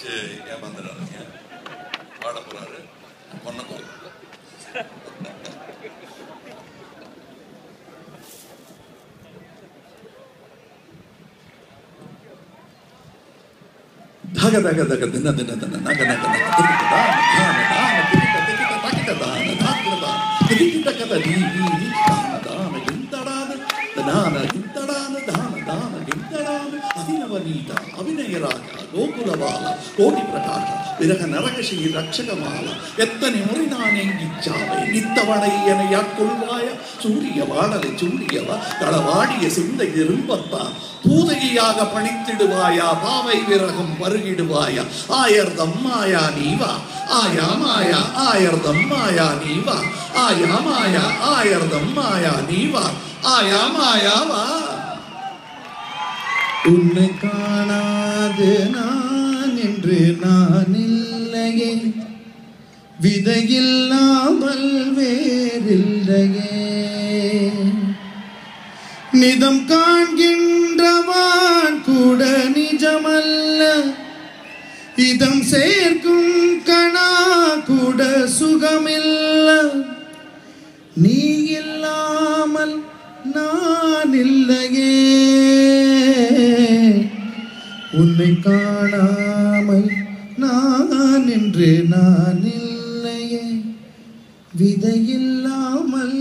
நினைச்சு ஏமாந்துடாதீங்க. பாட போறாரு பொன்னக்கோயில். தக தக தக தின தின தின நக நக நக திட்ட தான தான தான திட்ட திட்ட தகிட்ட தான தான தான திட்ட கத டி டி டி தான தான கிந்தடான தான கிந்தடான தான தான கிந்தடான அதினவனீத அபிநயராக கோகுலபால கோடி பிரகாஷ விரக நரகசி ரட்சகமால எத்தனை முறை நான் எங்கிச்சாவை நித்தவனை என யாட்கொள்வாய சூரிய வாழலை சூடியவ களவாடிய சிந்தை திரும்பத்தான் பூதையாக பணித்திடுவாயா பாவை விரகம் பருகிடுவாயா ஆயர்தம் மாயா நீவா ஆயா மாயா ஆயர்தம் மாயா நீவா ஆயா மாயா ஆயர்தம் மாயா நீவா ஆயா மாயாவா. உன்னை காணாது நான் என்று நான் இல்லையே, விதையில்லாமல் வேறில்லையே. நிதம் காண்கின்றவான் கூட நிஜமல்ல, இதம் சேர்க்கும் கணா கூட சுகமில்ல. நீ இல்லாமல் நான் இல்லையே, உன்னை காணாமல் நான் என்று நான் இல்லையே, விதையில்லாமல்